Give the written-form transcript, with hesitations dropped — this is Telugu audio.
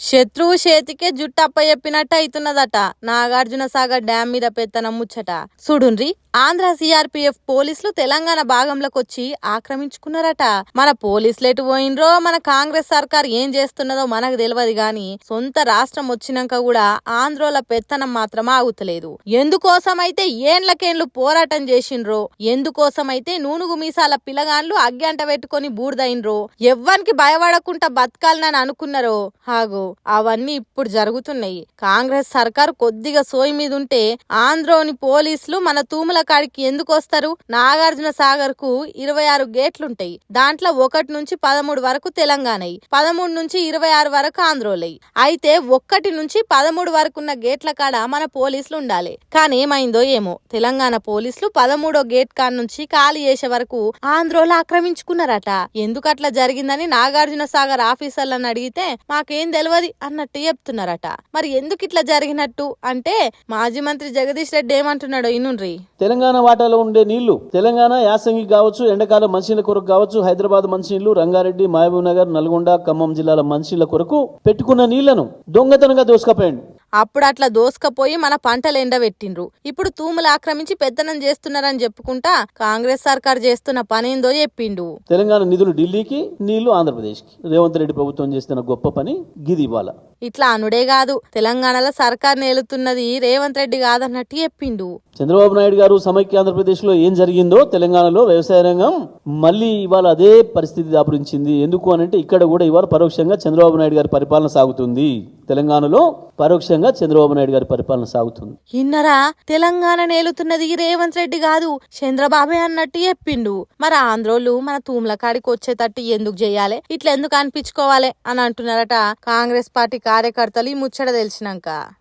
శత్రువు చేతికే జుట్టు అప్పచెప్పినట్టు అవుతున్నదట నాగార్జున సాగర్ డ్యాం మీద పెత్తనం ముచ్చట. చూడుండ్రి, ఆంధ్ర సిఆర్పిఎఫ్ పోలీసులు తెలంగాణ భాగంలోకి వచ్చి ఆక్రమించుకున్నారట. మన పోలీసులు ఎటు పోయినరో, మన కాంగ్రెస్ సర్కార్ ఏం చేస్తున్నదో మనకు తెలియదు గాని సొంత రాష్ట్రం వచ్చినాక కూడా ఆంధ్రోల పెత్తనం మాత్రం ఆగుతలేదు. ఎందుకోసమైతే ఏండ్లకేండ్లు పోరాటం చేసిండ్రో, ఎందుకోసమైతే నూనుగు మీసాల పిల్లగాన్లు అగ్గంట పెట్టుకొని బూడిదైనరో, ఎవ్వనికి భయపడకుండా బతకాలని అనుకున్నారో హాగో అవన్నీ ఇప్పుడు జరుగుతున్నాయి. కాంగ్రెస్ సర్కారు కొద్దిగా సోయి మీద ఉంటే ఆంధ్రోని పోలీసులు మన తూముల కాడికి ఎందుకు వస్తారు? నాగార్జున సాగర్ కు 26 గేట్లుంటాయి. దాంట్లో 1 నుంచి 13 వరకు తెలంగాణ, 13 నుంచి 26 వరకు ఆంధ్రోలై. అయితే 1 నుంచి 13 వరకు ఉన్న గేట్ల కాడ మన పోలీసులు ఉండాలి. కానీ ఏమైందో ఏమో, తెలంగాణ పోలీసులు 13వ గేట్ కాడ నుంచి ఖాళీ చేసే వరకు ఆంధ్రోలు ఆక్రమించుకున్నారట. ఎందుకు అట్లా జరిగిందని నాగార్జున సాగర్ ఆఫీసర్లను అడిగితే మాకేం తెలియదు అన్నట్టు చెప్తున్నారట. మరి ఎందుకు ఇట్లా జరిగినట్టు అంటే మాజీ మంత్రి జగదీష్ రెడ్డి ఏమంటున్నాడో ఇనుండ్రి. తెలంగాణ వాటాలో ఉండే నీళ్లు తెలంగాణ యాసంగి కావచ్చు, ఎండాకాలం మంచినీళ్ళ కొరకు కావచ్చు, హైదరాబాద్ మంచినీళ్లు, రంగారెడ్డి, మహబూబ్ నగర్, నల్గొండ, ఖమ్మం జిల్లాల మంచినీళ్ళ కొరకు పెట్టుకున్న నీళ్లను దొంగతనంగా దోసుకపోయాడు. అప్పుడు అట్లా దోసుకపోయి మన పంటలు ఎండబెట్టిండ్రు. ఇప్పుడు తూములు ఆక్రమించి పెత్తనం చేస్తున్నారని చెప్పుకుంటా కాంగ్రెస్ సర్కార్ చేస్తున్న పనేందో చెప్పిండు. తెలంగాణ నిధులు ఢిల్లీకి, నీళ్లు ఆంధ్రప్రదేశ్ కి. రేవంత్ రెడ్డి ప్రభుత్వం చేస్తున్న గొప్ప పని గిది. ఇవాళ ఇట్లా అనుడే కాదు, తెలంగాణలో సర్కార్ నేలుతున్నది రేవంత్ రెడ్డి కాదన్నట్టు చెప్పిండు. చంద్రబాబు నాయుడు గారు సమైక్య ఆంధ్రప్రదేశ్ లో ఏం జరిగిందో తెలంగాణలో వ్యవసాయ రంగం మళ్ళీ ఇవాళ అదే పరిస్థితి దాపురించింది. ఎందుకు అనంటే ఇక్కడ కూడా ఇవాళ పరోక్షంగా చంద్రబాబు నాయుడు గారి పరిపాలన సాగుతుంది. తెలంగాణలో పరోక్షంగా చంద్రబాబు నాయుడు గారి పరిపాలన సాగుతుంది. ఇన్నరా, తెలంగాణ నేలుతున్నది రేవంత్ రెడ్డి కాదు చంద్రబాబే అన్నట్టు చెప్పిండు. మరి ఆంధ్రోలు మన తూముల కాడికి వచ్చేటట్టు ఎందుకు చేయాలి, ఇట్లా ఎందుకు అనిపించుకోవాలి అని అంటున్నారట కాంగ్రెస్ పార్టీ కార్యకర్తలు ఈ ముచ్చట తెలిసినాక.